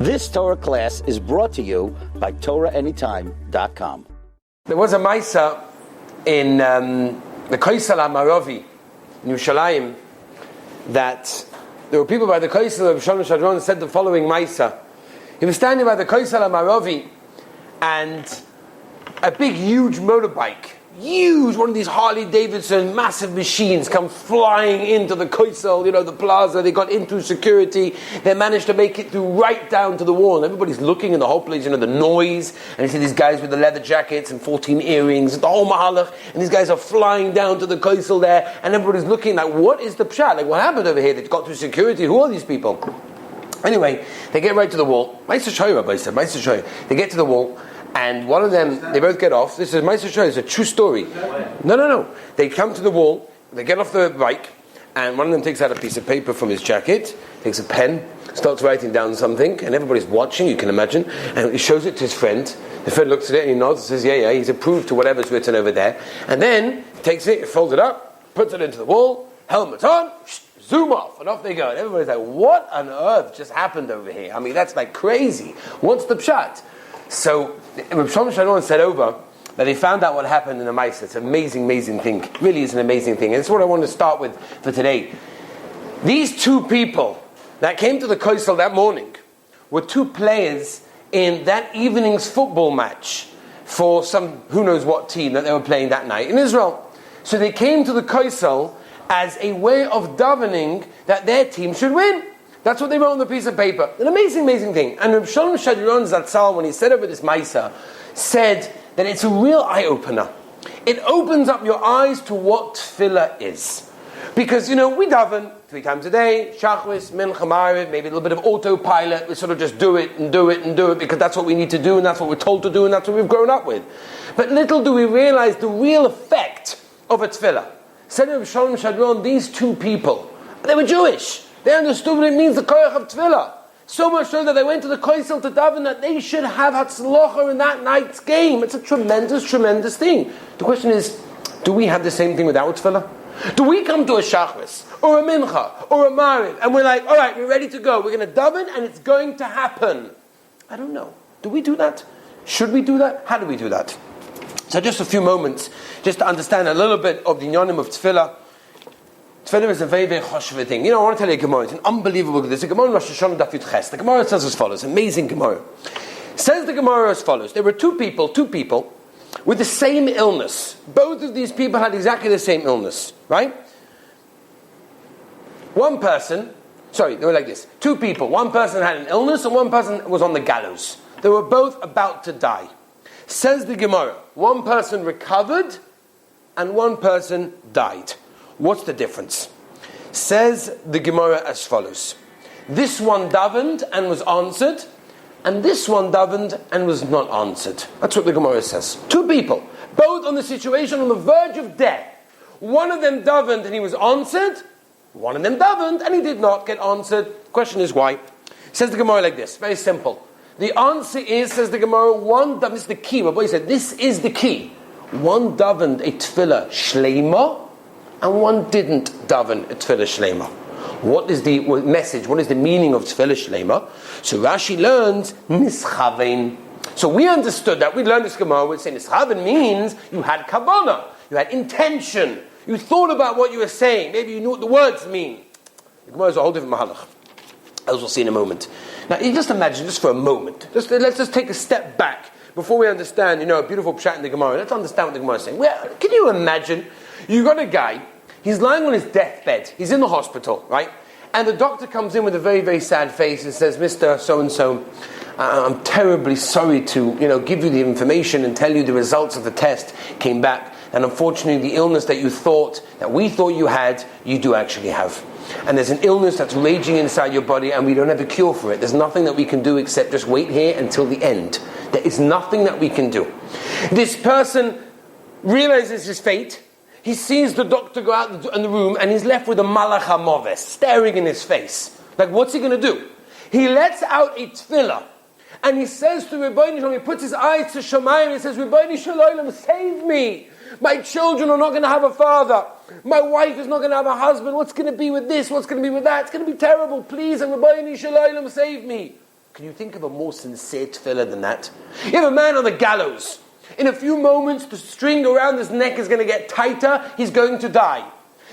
This Torah class is brought to you by TorahAnytime.com. There was a Maisa in the Kaisel HaMaravi in Yerushalayim that there were people by the Kaisel of Shalom Shadron said the following Maisa. He was standing by the Kaisel HaMaravi and a big, huge motorbike, huge, one of these Harley Davidson massive machines come flying into the Kaisel, the plaza. They got into security. They managed to make it through right down to the wall. And everybody's looking in the whole place, the noise. And you see these guys with the leather jackets and 14 earrings, the whole mahalach. And these guys are flying down to the Kaisel there. And everybody's looking like, what is the pshat? Like, what happened over here? They got through security. Who are these people? Anyway, they get right to the wall. They get to the wall. And one of them, they both get off. This is Meister Shoy, it's a true story. No. They come to the wall, they get off the bike, and one of them takes out a piece of paper from his jacket, takes a pen, starts writing down something, and everybody's watching, you can imagine, and he shows it to his friend. The friend looks at it and he nods and says, yeah, he's approved to whatever's written over there. And then takes it, folds it up, puts it into the wall, helmet on, zoom off, and off they go. And everybody's like, what on earth just happened over here? I mean, that's like crazy. What's the pshat? So, Rabbi Shalom said over that they found out what happened in the Maisa. It's an amazing, amazing thing. It really is an amazing thing. And this is what I want to start with for today. These two people that came to the Kaisel that morning were two players in that evening's football match for some who knows what team that they were playing that night in Israel. So they came to the Kaisel as a way of davening that their team should win. That's what they wrote on the piece of paper. An amazing, amazing thing. And Reb Shalom Shadron Zatzal, when he said over this Maisa, said that it's a real eye-opener. It opens up your eyes to what Tefillah is. Because, we daven 3 times a day, Shachris, Mincha, Ma'ariv, maybe a little bit of autopilot. We sort of just do it because that's what we need to do and that's what we're told to do and that's what we've grown up with. But little do we realize the real effect of a Tefillah. Said Reb Shalom Shadron, these two people, they were Jewish. They understood what it means, the koyach of tefillah. So much so that they went to the Kaisel to daven that they should have hatzlocha in that night's game. It's a tremendous, tremendous thing. The question is, do we have the same thing with our tefillah? Do we come to a shachris, or a mincha, or a mariv, and we're like, all right, we're ready to go. We're going to daven, and it's going to happen. I don't know. Do we do that? Should we do that? How do we do that? So just a few moments, just to understand a little bit of the inyanim of tefillah. Tefillah is a very, very choshev thing. I want to tell you a Gemara. It's an unbelievable. There's a Gemara in Rosh Hashanah Daf Yud Ches. The Gemara says as follows. Amazing Gemara. Says the Gemara as follows. There were two people with the same illness. Both of these people had exactly the same illness. Right? They were like this. Two people. One person had an illness and one person was on the gallows. They were both about to die. Says the Gemara. One person recovered and one person died. What's the difference? Says the Gemara as follows. This one davened and was answered, and this one davened and was not answered. That's what the Gemara says. Two people, both on the situation on the verge of death. One of them davened and he was answered. One of them davened and he did not get answered. The question is why? Says the Gemara like this, very simple. The answer is, says the Gemara, this is the key. Rabbi said, this is the key. One davened a tefillah shleima, and one didn't daven a tefillah shleima. What is the message? What is the meaning of tefillah shleima? So Rashi learns nischavein. So we understood that. We learned this Gemara. We'd say nischavein means you had kavanah, you had intention, you thought about what you were saying. Maybe you knew what the words mean. The Gemara is a whole different mahalach, as we'll see in a moment. Now, you just imagine, just for a moment, let's just take a step back before we understand. A beautiful pshat in the Gemara. Let's understand what the Gemara is saying. Can you imagine? You got a guy. He's lying on his deathbed. He's in the hospital, right? And the doctor comes in with a very, very sad face and says, Mr. So-and-so, I'm terribly sorry to, give you the information and tell you the results of the test came back. And unfortunately, the illness that we thought you had, you do actually have. And there's an illness that's raging inside your body and we don't have a cure for it. There's nothing that we can do except just wait here until the end. There is nothing that we can do. This person realizes his fate. He sees the doctor go out in the room and he's left with a malach hamoves staring in his face. Like, what's he going to do? He lets out a tefillah and he says to Rebbeinu Shalom, he puts his eyes to Shemayim and he says, Rebbeinu Shalom, save me. My children are not going to have a father. My wife is not going to have a husband. What's going to be with this? What's going to be with that? It's going to be terrible. Please, and Rabbi Shalom, save me. Can you think of a more sincere tefillah than that? You have a man on the gallows. In a few moments, the string around his neck is going to get tighter. He's going to die.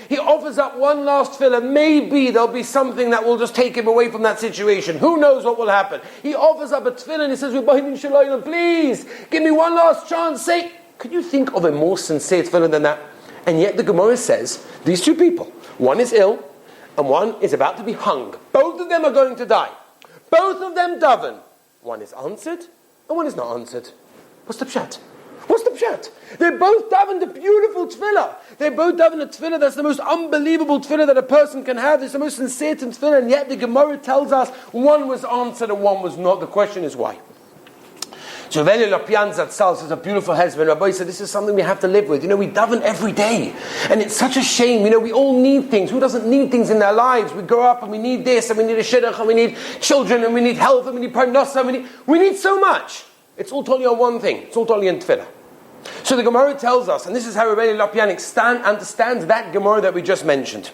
He offers up one last tefillah. Maybe there'll be something that will just take him away from that situation. Who knows what will happen? He offers up a tefillah and he says, please, give me one last chance. Say, could you think of a more sincere tefillah than that? And yet the Gemara says, these two people, one is ill and one is about to be hung. Both of them are going to die. Both of them daven. One is answered and one is not answered. What's the pshat? What's the pshat? They both daven the beautiful tefillah. They both daven a tefillah that's the most unbelievable tefillah that a person can have. It's the most sincere tefillah, and yet the Gemara tells us one was answered and one was not. The question is why. So Rabbi Lopian Zatzal says, a beautiful husband. Rabbi said, this is something we have to live with. We daven every day. And it's such a shame. We all need things. Who doesn't need things in their lives? We grow up and we need this, and we need a shidduch, and we need children, and we need health, and we need parnasa, we need so much. It's all totally on one thing. It's all totally in tefillah. So the Gemara tells us, and this is how Rabbi Lopian understands that Gemara that we just mentioned.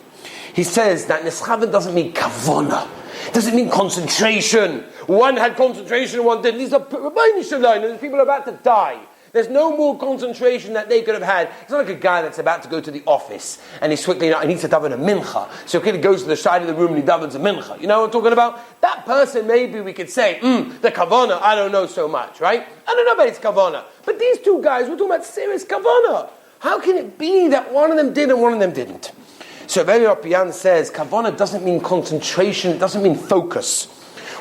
He says that Neschaven doesn't mean kavona. It doesn't mean concentration. One had concentration and one didn't. These are Rabbi Shalom, and people are about to die. There's no more concentration that they could have had. It's not like a guy that's about to go to the office and he's quickly, he needs to daven a mincha. So he goes to the side of the room and he davens a mincha. You know what I'm talking about? That person, maybe we could say, the kavana, I don't know so much, right? I don't know about his kavana. But these two guys, we're talking about serious kavana. How can it be that one of them did and one of them didn't? So Rabbi Lopian says, kavana doesn't mean concentration, it doesn't mean focus.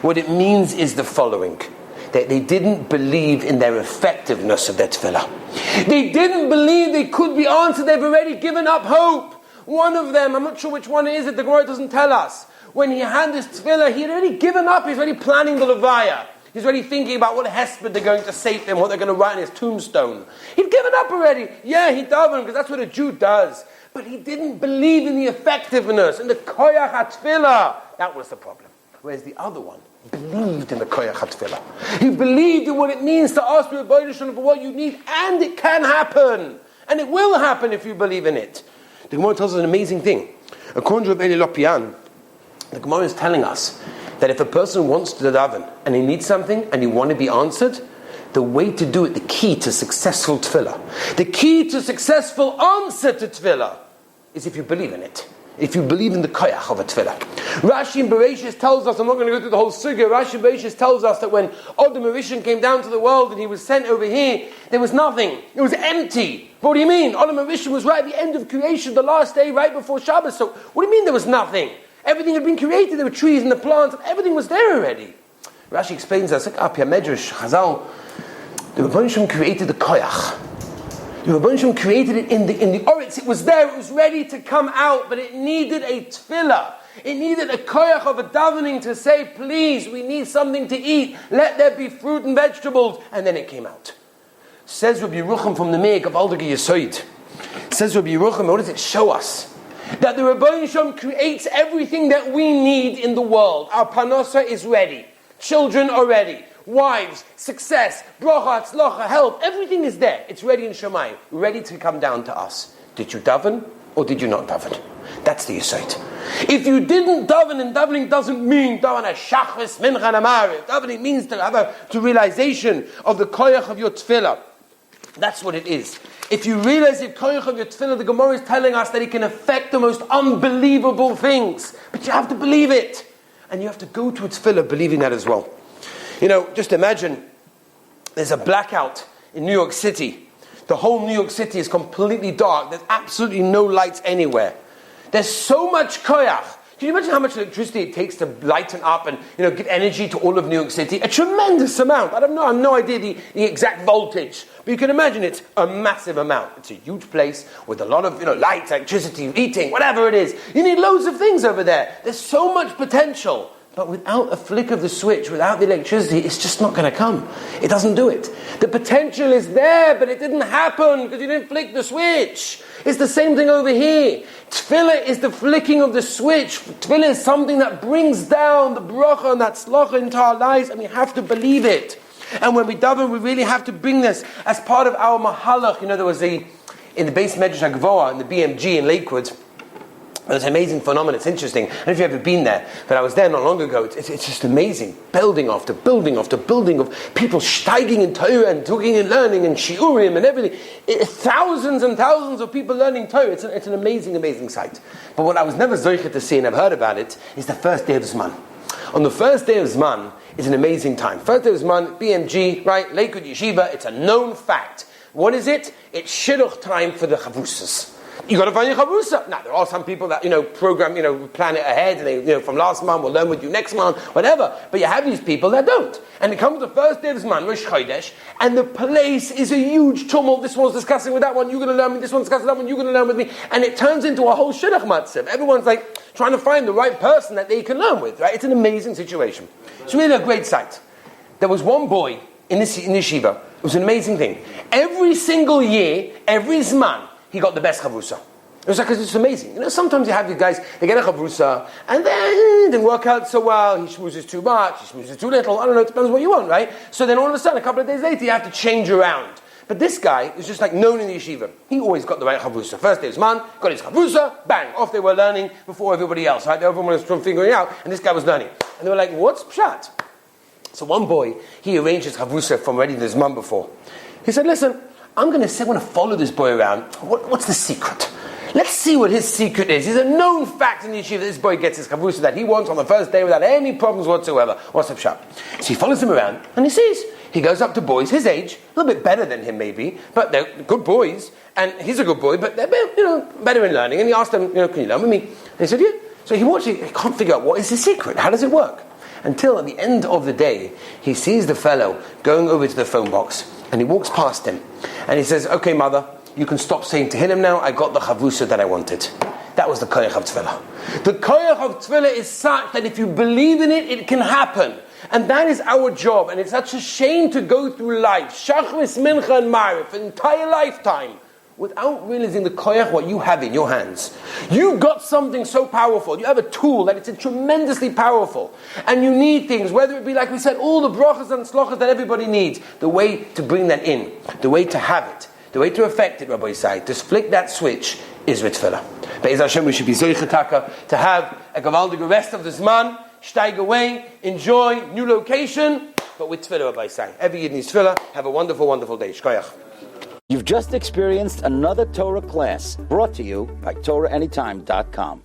What it means is the following. That they didn't believe in their effectiveness of their tefillah. They didn't believe they could be answered. They've already given up hope. One of them, I'm not sure which one it is, that the Gemara doesn't tell us. When he had this tefillah, he had already given up. He's already planning the levaya. He's already thinking about what hesped they're going to say to him, what they're going to write on his tombstone. He'd given up already. Yeah, he davened, because that's what a Jew does. But he didn't believe in the effectiveness, in the koyach ha-tefillah. That was the problem. Whereas the other one believed in the koyach ha-tefillah. He believed in what it means to ask for what you need, and it can happen. And it will happen if you believe in it. The Gemara tells us an amazing thing. According to Rabbi Lopian, the Gemara is telling us that if a person wants to daven and he needs something and he wants to be answered, the way to do it, the key to successful tefillah, the key to successful answer to tefillah, is if you believe in it. If you believe in the koyach of a tefillah. Rashi in Bereshis tells us, I'm not going to go through the whole sugya, Rashi in Bereshis tells us that when Adam Rishon came down to the world and he was sent over here, there was nothing. It was empty. But what do you mean? Adam Rishon was right at the end of creation, the last day, right before Shabbos. So what do you mean there was nothing? Everything had been created. There were trees and the plants, and everything was there already. Rashi explains us, like Apia Medrash, Chazal, the Rabbi Shem created the koyach. The Rabbi Shem created it in the oritz. It was there. It was ready to come out, but it needed a tefillah. It needed a koyach of a davening to say, please, we need something to eat. Let there be fruit and vegetables. And then it came out. Says Rabbi Yerucham from the Me'ek of Aldegi Yesoid. Says Rabbi Yerucham, what does it show us? That the Rabbi Shem creates everything that we need in the world. Our parnasa is ready. Children are ready. Wives, success, bracha, tzlacha, health, everything is there. It's ready in Shemayim, ready to come down to us. Did you daven or did you not daven? That's the yesod. If you didn't daven, and davening doesn't mean daven a shachris mincha namariv. Davening means to have a realization of the koyach of your tefillah. That's what it is. If you realize the koyach of your tefillah, the Gemara is telling us that it can affect the most unbelievable things. But you have to believe it. And you have to go to its tefillah believing that as well. Just imagine there's a blackout in New York City. The whole New York City is completely dark. There's absolutely no lights anywhere. There's so much koyach. Can you imagine how much electricity it takes to lighten up and give energy to all of New York City? A tremendous amount. I have no idea the exact voltage. But you can imagine it's a massive amount. It's a huge place with a lot of lights, electricity, heating, whatever it is. You need loads of things over there. There's so much potential. But without a flick of the switch, without the electricity, it's just not going to come. It doesn't do it. The potential is there, but it didn't happen because you didn't flick the switch. It's the same thing over here. Tefillah is the flicking of the switch. Tefillah is something that brings down the bracha and that tzlacha into our lives, and we have to believe it. And when we daven, we really have to bring this as part of our mahalach. There was in the Beis Medrash HaGvoah, in the BMG in Lakewood, It's an amazing phenomenon. It's interesting. I don't know if you've ever been there, but I was there not long ago. It's just amazing. Building after building after building of people steiging in Torah and talking and learning and shiurim and everything. Thousands and thousands of people learning Torah. It's an amazing, amazing sight. But what I was never zoichet to see, and I've heard about it, is the first day of Zman. On the first day of Zman is an amazing time. First day of Zman, BMG, right? Lakewood Yeshiva. It's a known fact. What is it? It's shidduch time for the chavusas. You got to find your chavrusa. Now, there are some people that, program, plan it ahead, and they, from last month, will learn with you next month, whatever. But you have these people that don't. And it comes the first day of Zman, Rosh Chodesh, and the place is a huge tumult. This one's discussing with that one, you're going to learn with me. This one's discussing with that one, you're going to learn with me. And it turns into a whole shidduch matzav. Everyone's trying to find the right person that they can learn with, right? It's an amazing situation. It's really a great sight. There was one boy in yeshiva. It was an amazing thing. Every single year, every Zman, he got the best chavrusa. It was because it's amazing. Sometimes you have these guys, they get a chavrusa, and then it didn't work out so well. He schmoozes too much, he schmoozes too little. I don't know, it depends what you want, right? So then all of a sudden, a couple of days later, you have to change around. But this guy is just known in the yeshiva. He always got the right chavrusa. First day of Zman, got his chavrusa, bang, off they were learning before everybody else, right? Everyone was figuring it out, and this guy was learning. And they were like, what's pshat? So one boy, he arranged his chavrusa from already the Zman before. He said, listen, I'm going to follow this boy around. What's the secret? Let's see what his secret is. He's a known fact in the yeshiva. This boy gets his chavrusa that he wants on the first day without any problems whatsoever. What's up, shop? So he follows him around, and he sees. He goes up to boys his age, a little bit better than him maybe, but they're good boys, and he's a good boy, but they're better in learning. And he asked them, can you learn with me? And he said, yeah. So he can't figure out what is his secret. How does it work? Until at the end of the day, he sees the fellow going over to the phone box, and he walks past him, and he says, okay, mother, you can stop saying Tehillim now, I got the chavrusa that I wanted. That was the koyach of Tefillah. The koyach of Tefillah is such that if you believe in it, it can happen. And that is our job, and it's such a shame to go through life, Shachris, Mincha, and Ma'ariv, an entire lifetime, without realizing the koyach, what you have in your hands. You've got something so powerful. You have a tool that it's tremendously powerful. And you need things, whether it be, like we said, all the brachas and slachas that everybody needs. The way to bring that in, the way to have it, the way to affect it, Rabbi Isai, to flick that switch, is with Tefillah. Be'ez Hashem, we should be zoichet to have a gavaldige rest of the Zman, steig away, enjoy, new location, but with Tefillah, Rabbi Isai. Every Yid needs Tefillah. Have a wonderful, wonderful day. Shkoyach. You've just experienced another Torah class brought to you by TorahAnytime.com.